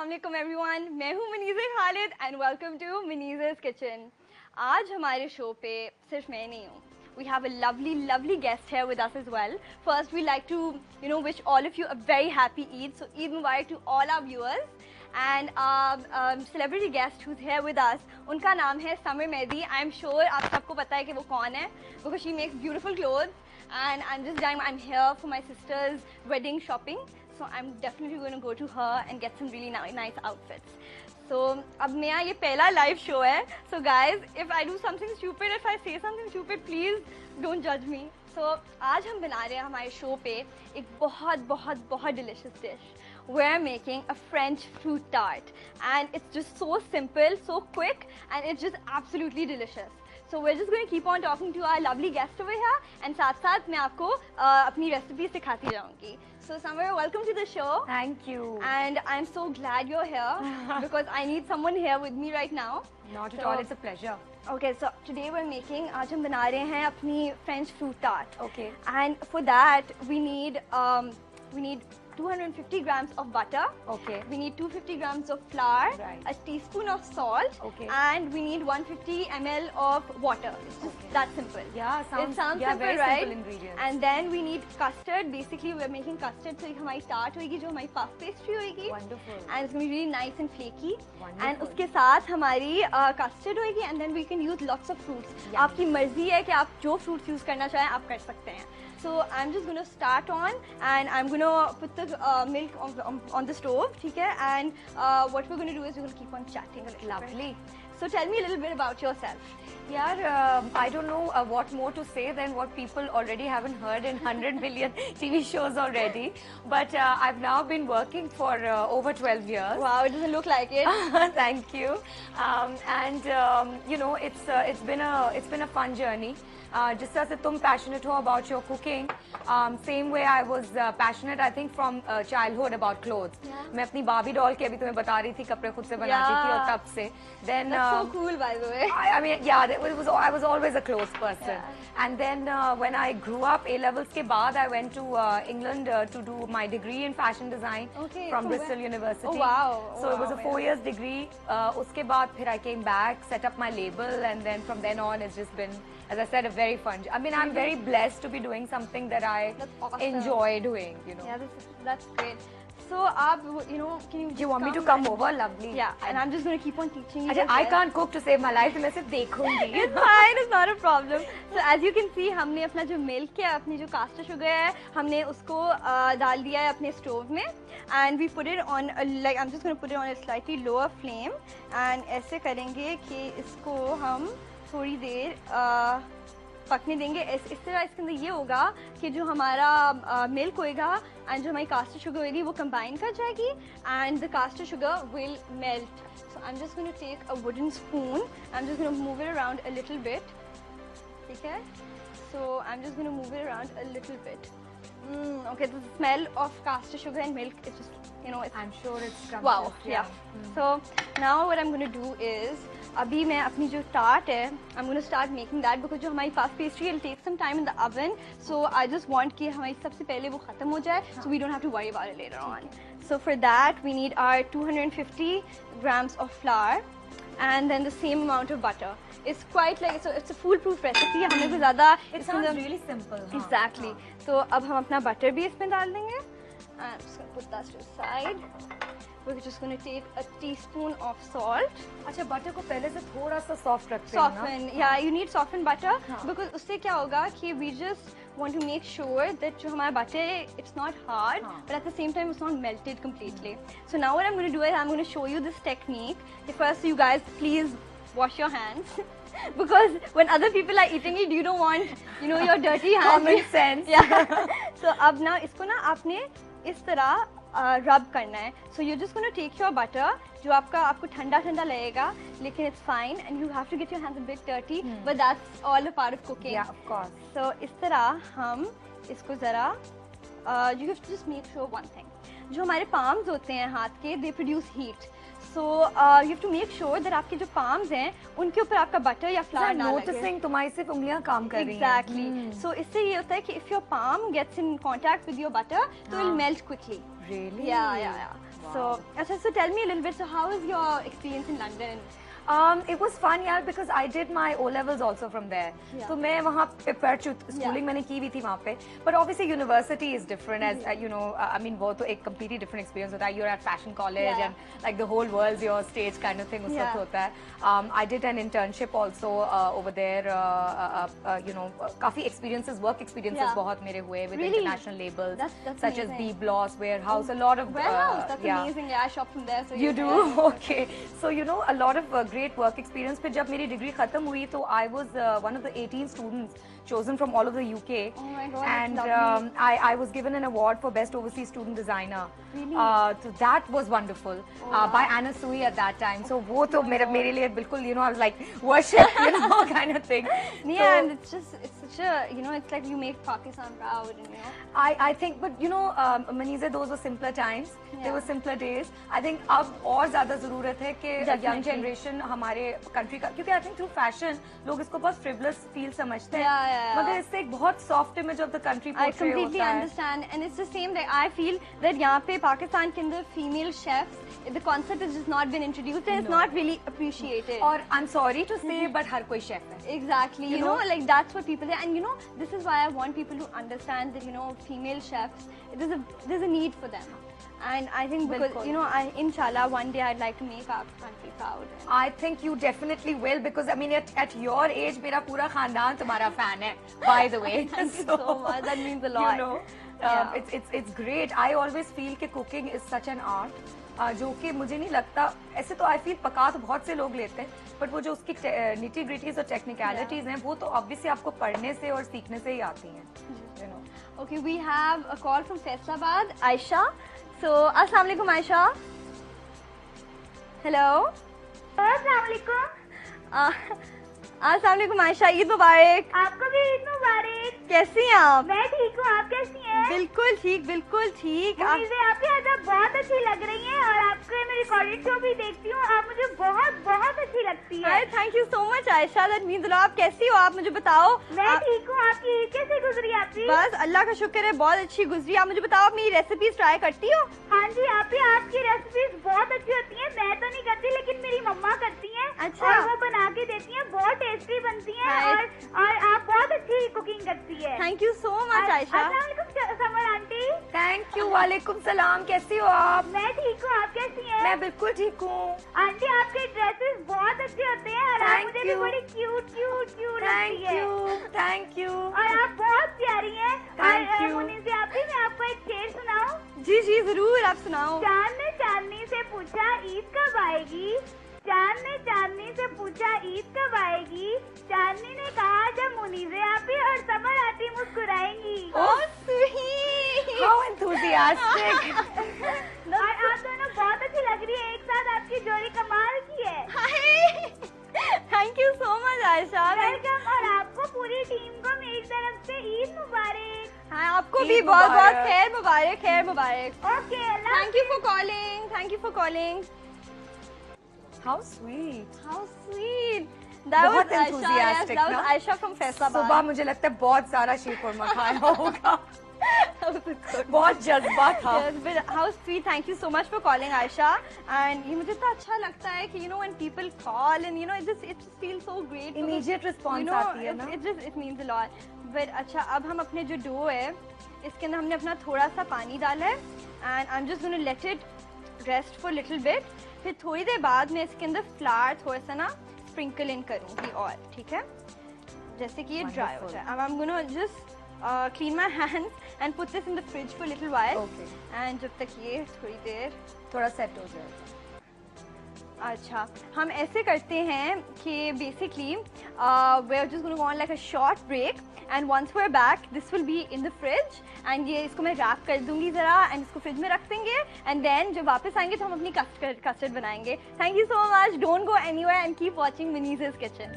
Assalamualaikum everyone, मैं हूँ मनीज़ा Khalid and welcome to Maniza's Kitchen. आज हमारे शो पे सिर्फ मैं नहीं हूँ. We have a lovely guest here with us as well. First, we like to wish all of you a very happy Eid. So Eid Mubarak to all our viewers. And celebrity guest who's here with us, उनका नाम है summer Mehdi. I'm sure आप सबको पता है कि वो कौन है because she makes beautiful clothes. And I'm here for my sister's wedding shopping. So I'm definitely going to go to her and get some really nice outfits. So अब मेरा ये पहला live show है. So guys, if I do something stupid, if I say something stupid, please don't judge me. So आज हम बना रहे हैं हमारे show पे एक बहुत delicious dish. We're making a French fruit tart, and it's just so simple, so quick, and it's just absolutely delicious. So we're just going to keep on talking to our lovely guest over here, and साथ मैं आपको अपनी recipe सिखाती जाऊँगी. So Samar, welcome to the show. Thank you. And I'm so glad you're here because I need someone here with me right now. Not at all. It's a pleasure. Okay, so today we're making. आज हम बना रहे हैं अपनी French fruit tart. Okay. And for that we need 250 grams of butter. Okay. We need 250 grams of flour, right. a teaspoon of salt, okay. and we need 150 ml of water. It's just that simple. Yeah, it sounds simple, very right? Simple ingredients. And then we need custard. Basically, we're making custard, so हमारी tart होगी, जो हमारी puff pastry होगी. Wonderful. And it's going to be really nice and flaky. Wonderful. And उसके साथ हमारी custard होगी, and then we can use lots of fruits. Yeah. आपकी मर्जी है कि आप जो fruits use करना चाहें आप कर सकते हैं. So I'm just going to start on, and I'm going to put the milk on the stove, ठीक है? And what we're going to do is we're going to keep on chatting a little Lovely. bit. So tell me a little bit about yourself. Yeah, I don't know what more to say than what people already haven't heard in 100 million TV shows already. But I've now been working for over 12 years. Wow, it doesn't look like it. Thank you. It's been a fun journey. Just as तुम passionate हो about your cooking, same way I was passionate, I think, from childhood about clothes. Yeah. मैं अपनी Barbie doll के अभी तुम्हें बता रही थी कपड़े खुद से बनाती थी और तब से. Then that's so cool, by the way. I mean, yeah, I was always a clothes person. Yeah. And then when I grew up, A levels के बाद I went to England to do my degree in fashion design from Bristol University. Oh wow! So it was a 4 years degree. उसके बाद फिर I came back, set up my label, and then from then on it's just been, as I said, a very fun. I mean, I'm very blessed to be doing something that I enjoy doing. Yeah, that's great. So, can you? Do you want me to come over? Lovely. Yeah, and I'm just going to keep on teaching you. I can't cook to save my life. मैं सिर्फ देखूंगी. It's fine. It's not a problem. So as you can see, हमने अपना जो milk है, अपनी जो caster sugar है, हमने उसको डाल दिया है अपने stove में, and we put it on I'm just going to put it on a slightly lower flame, and ऐसे करेंगे कि इसको हम थोड़ी देर पकने देंगे. इस तरह इसके अंदर ये होगा कि जो हमारा मिल्क होएगा एंड जो हमारी कास्टर शुगर होगी वो कंबाइन कर जाएगी and the caster sugar will melt. So I am just going to take a wooden spoon, I am just going to move it around a little bit. ठीक है? So I am just going to move it around a little bit. Okay, the smell of caster sugar and milk is just, I'm sure it's scrumptious. Wow, yeah. So now what I'm going to do is, अभी मैं अपनी जो tart है, I'm going to start making that because जो हमारी puff pastry will take some time in the oven. So I just want कि हमारी सबसे पहले वो खत्म हो जाए, so we don't have to worry about it later on. So for that we need our 250 grams of flour and then the same amount of butter. It's quite like, so it's a foolproof recipe. हमें को ज़्यादा it sounds really simple. Exactly. So अब हम अपना butter भी इसमें डाल देंगे. I'm just going to put that to the side. We're just going to take a teaspoon of salt. अच्छा, butter को पहले से थोड़ा सा soft रखते हैं ना? Soften, yeah. You need softened butter because उससे क्या होगा कि we just want to make sure that जो हमारा butter है, it's not hard, but at the same time it's not melted completely. So now what I'm going to do is I'm going to show you this technique. First, you guys please wash your hands. Because when other people are eating it, you don't want, your dirty hands. Common sense. Yeah. So अब ना इसको ना आपने इस तरह rub करना है. So you're just going to take your butter, जो आपको ठंडा लगेगा, लेकिन it's fine, and you have to get your hands a bit dirty, but that's all a part of cooking. Yeah, of course. So इस तरह हम इसको ज़रा, you have to just make sure one thing. जो हमारे palms होते हैं हाथ के, they produce heat. So you have to make sure that आपके जो palms हैं उनके ऊपर आपका butter या flour ना लगे. Noticing तुम्हारी सिर्फ उंगलियां काम कर रही हैं. Exactly. So इससे ये होता है कि if your palm gets in contact with your butter, तो it will melt quickly. Really? Yeah. So, so tell me a little bit. So, how was your experience in London? It was fun, yeah, because I did my O levels also from there. Yeah. So मैं वहाँ पे पढ़ schooling मैंने की भी थी वहाँ पे. But obviously university is different, as you know. I mean वो तो एक completely different experience होता है. You're at fashion college and like the whole world's your stage kind of thing उस वक्त होता है. I did an internship also over there. You know, काफी experiences, work experiences बहुत मेरे हुए with international labels such as B Bloss, Warehouse, a lot of Warehouse. That's amazing. Yeah, I shop from there. So you do okay. So you know a lot of great work experience. फिर जब मेरी degree खत्म हुई तो I was one of the 18 students chosen from all over the UK. Oh my God, and I was given an award for best overseas student designer. Really? So that was wonderful by Anna Sui at that time. So वो तो मेरे लिए बिल्कुल, you know, I was like worship, you know, kind of thing. Yeah, and it's such a, you know, it's like you make Pakistan proud, and you know. I think, but you know, Manize, those were simpler times. They were simpler days. I think अब और ज़्यादा ज़रूरत है कि young generation हमारे country का, क्योंकि I think through fashion लोग इसको बहुत frivolous feel समझते हैं, मगर इससे एक बहुत soft image of the country portray होता है. I completely understand, and it's the same that I feel that यहाँ पे पाकिस्तान के अंदर female chefs, the concept has just not been introduced and it's not really appreciated. और I'm sorry to say, but हर कोई chef है. Exactly, you know, like that's what people say, and you know, this is why I want people to understand that, you know, female chefs, there's a need for them. And I think because, you know, inshallah, one day I'd like to make our country proud. I think you definitely will, because I mean, at your age, मेरा पूरा खानदान तुम्हारा fan है. By the way, thank you so much. That means a lot. You know, it's great. I always feel कि cooking is such an art. जो कि मुझे नहीं लगता, ऐसे तो I feel पका तो बहुत से लोग लेते हैं, but वो जो उसकी nitty gritties और technicalities हैं, वो तो obviously आपको पढ़ने से और सीखने से ही आती हैं. You know. Okay, we have a call from Faisalabad, Aisha. So, Assalamu alaikum, Aisha. Hello. Assalamu alaikum. Assalamu alaikum, Aisha. Eid Mubarak. आपको भी ईद मुबारक. कैसी हैं आप? मैं ठीक हूँ, आप कैसी हैं? बिल्कुल ठीक, बिल्कुल ठीक. मुझे आपकी आदत बहुत अच्छी लग रही है और आपके मैं रिकॉर्डेड शो भी देखती हूँ. आप मुझे बहुत बहुत अच्छी लगती है. Thank you so much Ayesha. That means आप कैसी हो? आप मुझे बताओ. मैं ठीक हूँ. आपकी ईद कैसे गुजरी आपकी? बस अल्लाह का शुक्र है, बहुत अच्छी गुजरी. आप मुझे बताओ, आप मेरी रेसिपीज ट्राई करती हो? हाँ जी, आपकी रेसिपीज बहुत अच्छी होती हैं. मैं तो नहीं करती, लेकिन मेरी मम्मा करती हैं. अच्छा. और वो बना के देती हैं, बहुत टेस्टी बनती हैं. और आप बहुत अच्छी कुकिंग करती है. Thank you so much Ayesha. अस्सलाम वालेकुम समर आंटी. Thank you. वालेकुम सलाम. कैसी हो आप? मैं ठीक हूँ. आप कैसी हैं? मैं बिल्कुल ठीक हूँ. आंटी, आपके ड्रेसेस बहुत अच्छे होते हैं और आप मुझे भी बड़ी क्यूट लगती है. Thank you. और आप बहुत प्यारी हैं. Thank you. मुनीज़ आपी, मैं आपको एक शेर सुनाऊं? जी जी जरूर, आप सुनाओ. चांद ने चांदनी से पूछा ईद कब आएगी. चांद ने चांदनी से पूछा ईद कब आएगी. चांदनी ने कहा जब मुनीज़ आपी और समर आंटी मुस्कुराएंगी. Oh sweet. How enthusiastic. और आप दोनों बहुत अच्छी लग रही है, एक साथ आपकी जोड़ी कमाल की है. Thank you so much Ayesha. Welcome. और आपको पूरी टीम को मेरी तरफ से ईद मुबारक. हाँ, आपको भी बहुत बहुत खैर मुबारक. खैर मुबारक. Okay. Thank you for calling. Thank you for calling. How sweet. How sweet. That was enthusiastic. Aisha. Yes, that was Aisha from Faisalabad. सुबह मुझे लगता है बहुत सारा शीरकुरमा खाया होगा. बहुत जज्बा था. Yes, but how sweet. Thank you so much for calling, Aisha. And ये मुझे इतना अच्छा लगता है कि you know when people call and you know it just feels so great. Immediate response you know, आती है ना. It means a lot. But अच्छा, अब हम अपने जो डो है इसके अंदर हमने अपना थोड़ा सा पानी डाला है and I'm just going to let it rest for a little bit. फिर थोड़ी देर बाद मैं इसके अंदर फ्लावर थोड़ा सा ना स्प्रिंकल इन करूँगी और ठीक है, जैसे कि ये ड्राई हो जाए. अब I'm going to just clean my hands and put this in the fridge for a little while. Okay. And जब तक ये थोड़ी देर थोड़ा सेट हो जाए. अच्छा, हम ऐसे करते हैं कि basically we're just going to go on like a short break and once we're back this will be in the fridge and ये इसको मैं रैप कर दूंगी ज़रा and इसको फ्रिज में रख देंगे and then जब वापस आएंगे तो हम अपनी कस्टर्ड बनाएंगे. Thank you so much. Don't go anywhere and keep watching Maniza's Kitchen.